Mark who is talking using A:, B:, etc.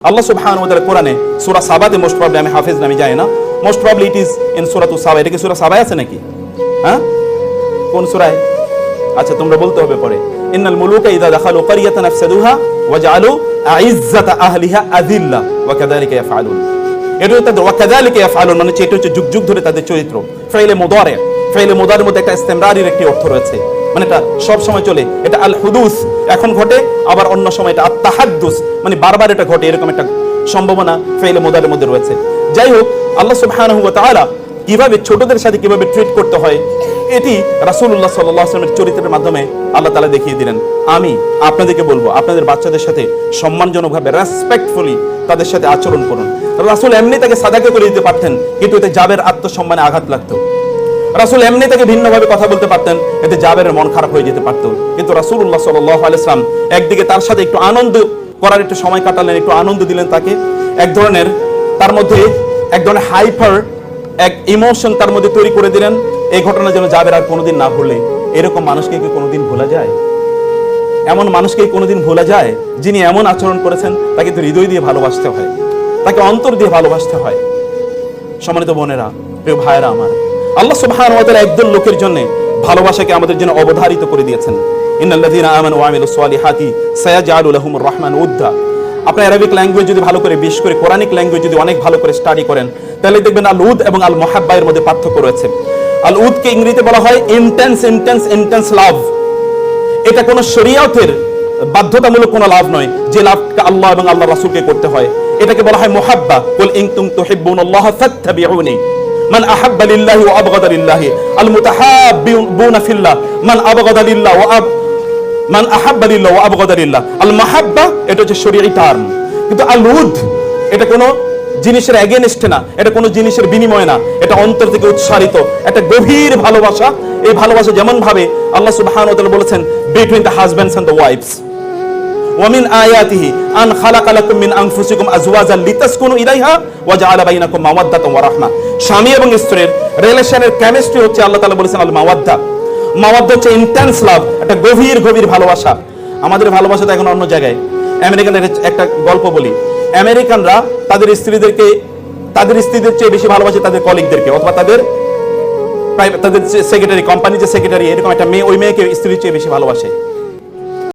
A: Allah subhanahu wa ta'ala কোরআনে সূরা সাবাতে most probably আমি হাফেজ নামে যাই না, most probably it is in সূরাতুস সাবা। এটা কি সূরা সাবায় আছে নাকি? হ্যাঁ, কোন সূরায়? আচ্ছা তোমরা বলতে হবে পরে। ইন্নাল মুলুকা ইযা দাখালু ক্বরিয়াতান আফসাদুহা ওয়া জাআলু আইজ্জাতা আহলিহা আযিল্লা ওয়া কাযালিকা ইয়াফআলুন। এটা তাদের ওয়া কাযালিকা ইয়াফআলুন মানে এটা হচ্ছে যুগ যুগ ধরে তাদের চরিত্র। ফাইলে মুদারি, ফাইলে মুদারির মধ্যে একটা ইস্তিমরারির একটি অর্থ রয়েছে, মানে এটা সব সময় চলে। এটা আল হুদুস এখন ঘটে, আবার অন্য সময় এটা আত-তাহাদ্দুস মানে বারবার এটা ঘটে, এরকম একটা সম্ভাবনা ফাইলে মুদারির মধ্যে রয়েছে। যাই হোক, আল্লাহ সুবহানাহু ওয়া তাআলা কিভাবে ছোটদের সাথে কিভাবে ট্রিট করতে হয় এটি রাসূলুল্লাহ সাল্লাল্লাহু আলাইহি ওয়াসাল্লামের চরিত্রের মাধ্যমে আল্লাহ তাআলা দেখিয়ে দিলেন। আমি আপনাদেরকে বলবো, আপনাদের বাচ্চাদের সাথে সম্মানজনকভাবে রেসপেক্টফুলি তাদের সাথে আচরণ করুন। রাসূল এমনি তাকে সাদাকে করে দিতে পারতেন, কিন্তু এতে জাবের আত্মসম্মানে আঘাত লাগতো। রাসূল এমনি তাকে ভিন্নভাবে কথা বলতে পারতেন, এতে জাবেরের মন খারাপ হয়ে যেতে পারতো। কিন্তু রাসূলুল্লাহ সাল্লাল্লাহু আলাইহি ওয়াসাল্লাম একদিকে তার সাথে একটু আনন্দ করার একটু সময় কাটালেন, একটু আনন্দ দিলেন তাকে, এক ধরনের তার মধ্যে এক ধরনের হাইপার এক ইমোশন তার মধ্যে তৈরি করে দিলেন। এই ঘটনা যেন জাবের আর কোনোদিন না ভুলে। এরকম মানুষকে কি কোনোদিন ভোলা যায়? এমন মানুষকে কোনোদিন ভোলা যায় যিনি এমন আচরণ করেছেন? তাকে তো হৃদয় দিয়ে ভালোবাসতে হয়, তাকে অন্তর দিয়ে ভালোবাসতে হয়। সম্মানিত বোনেরা, প্রিয় ভাইয়েরা আমার, আল্লাহ সুবহানাহু ওয়া তাআলা একদল লোকের জন্য ভালোবাসাকে আমাদের জন্য অবধারিত করে দিয়েছেন। ইন্নাল্লাযীনা আমানু ওয়া আমিলুস সালিহাতি সায়াজআলু লাহুমুর রাহমানু উদ্দা। আপনি আরবিক ল্যাঙ্গুয়েজ যদি ভালো করে, বিশেষ করে কোরআনিক ল্যাঙ্গুয়েজ যদি অনেক ভালো করে স্টাডি করেন, তাহলে দেখবেন আল উদ এবং আল মুহাব্বা এর মধ্যে পার্থক্য রয়েছে। আল উদকে ইংরেজিতে বলা হয় ইন্টেন্স লাভ। এটা কোনো শরীয়তের বাধ্যতামূলক কোনো লাভ নয়, যে লাভটা আল্লাহ এবং আল্লাহর রাসূলকে করতে হয়। এটাকে বলা হয় মুহাব্বা। কুল ইন কুনতুম তুহিব্বুনাল্লাহ ফাত্তাবিউনি মান আহাব্বা লিল্লাহি ওয়া আবগাদা লিল্লাহি আল মুতাহাব্বিউনা ফিল্লাহ মান আবগাদা লিল্লাহ ওয়া মান আহাব্বা লিল্লাহ ওয়া আবগাদা লিল্লাহ। আল মুহাব্বা এটা হচ্ছে শরীয়ী টার্ম, কিন্তু আল উদ এটা কোনো জিনিসের এগেইনস্ট না, এটা কোনো জিনিসের বিনিময় না, এটা অন্তর থেকে উৎসারিত একটা গভীর ভালোবাসা। এই ভালোবাসা যেমন ভাবে আল্লাহ সুবহানাহু ওয়া তাআলা বলেছেন between the husbands and the wives, ওয়া মিন আয়াতিহি আন খালাকা লাকুম মিন আনফুসিকুম আজওয়াজান লিতাসকুনু ইলাইহা ওয়া জাআলা বাইনাকুম মাওয়াদ্দাতান ওয়া রাহমা। স্বামী এবং স্ত্রীর রিলেশনের কেমিস্ট্রি হচ্ছে আল্লাহ তাআলা বলেছেন আল মাওয়াদ্দা। মাওয়াদ্দা হচ্ছে ইন্টেন্স লাভ, একটা গভীর গভীর ভালোবাসা। আমাদের ভালোবাসা তো এখন অন্য জায়গায়। আমেরিকানদের একটা গল্প বলি, আমেরিকানরা তাদের স্ত্রীদের চেয়ে বেশি ভালোবাসে তাদের কলিগদেরকে, অথবা তাদের সেক্রেটারি, কোম্পানি যে সেক্রেটারি, এরকম একটা মেয়ে, ওই মেয়েকে স্ত্রীর চেয়ে বেশি ভালোবাসে।